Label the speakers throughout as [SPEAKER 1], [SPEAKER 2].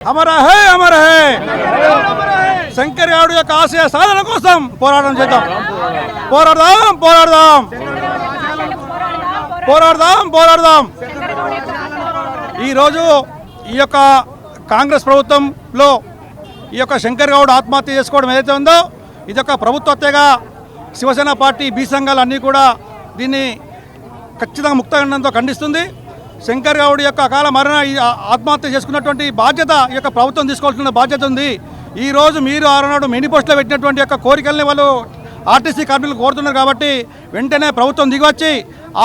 [SPEAKER 1] అమర హే శంకర్ గౌడ్ యొక్క ఆశయ సాధన కోసం పోరాటం చేద్దాం. పోరాడదాం పోరాడదాం పోరాడదాం పోరాడదాం. ఈరోజు ఈ యొక్క కాంగ్రెస్ ప్రభుత్వంలో ఈ యొక్క శంకర్ గౌడ్ ఆత్మహత్య చేసుకోవడం ఏదైతే ఉందో ఇది ఒక ప్రభుత్వ హత్యగా శివసేన పార్టీ బీ సంఘాలు అన్నీ కూడా దీన్ని ఖచ్చితంగా ముక్తఖండంతో ఖండిస్తుంది. శంకర్ గౌడ్ యొక్క అకాల మరణ ఆత్మహత్య చేసుకున్నటువంటి బాధ్యత ఈ యొక్క ప్రభుత్వం తీసుకోవాల్సిన బాధ్యత ఉంది. ఈరోజు మీరు ఆరునాడు మేనిఫెస్టోలో పెట్టినటువంటి యొక్క కోరికల్ని వాళ్ళు ఆర్టీసీ కార్మికులు కోరుతున్నారు కాబట్టి వెంటనే ప్రభుత్వం దిగివచ్చి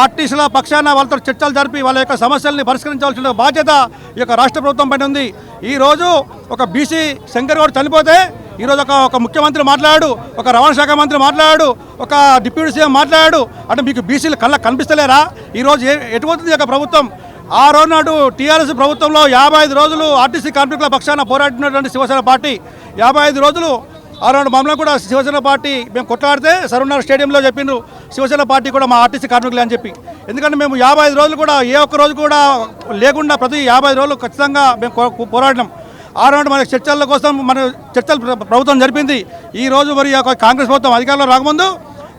[SPEAKER 1] ఆర్టీసీల పక్షాన వాళ్ళతో చర్చలు జరిపి వాళ్ళ యొక్క సమస్యల్ని పరిష్కరించాల్సిన బాధ్యత ఈ యొక్క రాష్ట్ర ప్రభుత్వం పైన ఉంది. ఈరోజు ఒక బీసీ శంకర్ గౌడ్ చనిపోతే ఈరోజు ఒక ముఖ్యమంత్రి మాట్లాడాడు, ఒక రవాణా శాఖ మంత్రి మాట్లాడాడు, ఒక డిప్యూటీ సీఎం మాట్లాడాడు. అంటే మీకు బీసీలు కనిపిస్తలేరా? ఈరోజు ఎటుపోతుంది యొక్క ప్రభుత్వం? ఆ రోజు నాడు టీఆర్ఎస్ ప్రభుత్వంలో 55 రోజులు ఆర్టీసీ కార్మికుల పక్షాన పోరాడినటువంటి శివసేన పార్టీ 55 రోజులు ఆనాడు మమ్మల్ని కూడా శివసేన పార్టీ మేము కొట్లాడితే సరూనగర్ స్టేడియంలో చెప్పిండ్రు శివసేన పార్టీ కూడా మా ఆర్టీసీ కార్మికులే అని చెప్పి. ఎందుకంటే మేము 55 రోజులు కూడా ఏ ఒక్క రోజు కూడా లేకుండా ప్రతి 55 రోజులు ఖచ్చితంగా మేము పోరాడినాం. ఆనాడు మన చర్చల కోసం మన చర్చలు ప్రభుత్వం జరిపింది. ఈరోజు మరి కాంగ్రెస్ ప్రభుత్వం అధికారంలో రాకముందు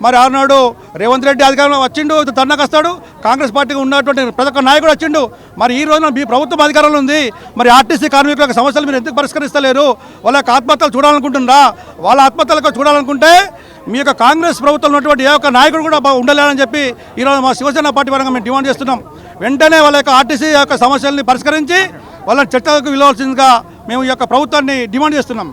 [SPEAKER 1] మరి ఆనాడు రేవంత్ రెడ్డి అధికారంలో వచ్చిండు, ధర్నాకు వస్తాడు. కాంగ్రెస్ పార్టీకి ఉన్నటువంటి ప్రతి ఒక్క నాయకుడు వచ్చిండు. మరి ఈ రోజున మీ ప్రభుత్వం అధికారంలో ఉంది. మరి ఆర్టీసీ కార్మికుల సమస్యలు మీరు ఎందుకు పరిష్కరిస్తలేరు? వాళ్ళ యొక్క ఆత్మహత్యలు చూడాలనుకుంటున్నారా? వాళ్ళ ఆత్మహత్యలకు చూడాలనుకుంటే మీ యొక్క కాంగ్రెస్ ప్రభుత్వంలో ఉన్నటువంటి ఏ ఒక్క నాయకుడు కూడా ఉండలేదని చెప్పి ఈరోజు మా శివసేన పార్టీ పరంగా మేము డిమాండ్ చేస్తున్నాం. వెంటనే వాళ్ళ యొక్క ఆర్టీసీ యొక్క సమస్యల్ని పరిష్కరించి వాళ్ళని చర్చలకు వెళ్ళవలసిందిగా మేము ఈ యొక్క ప్రభుత్వాన్ని డిమాండ్ చేస్తున్నాం.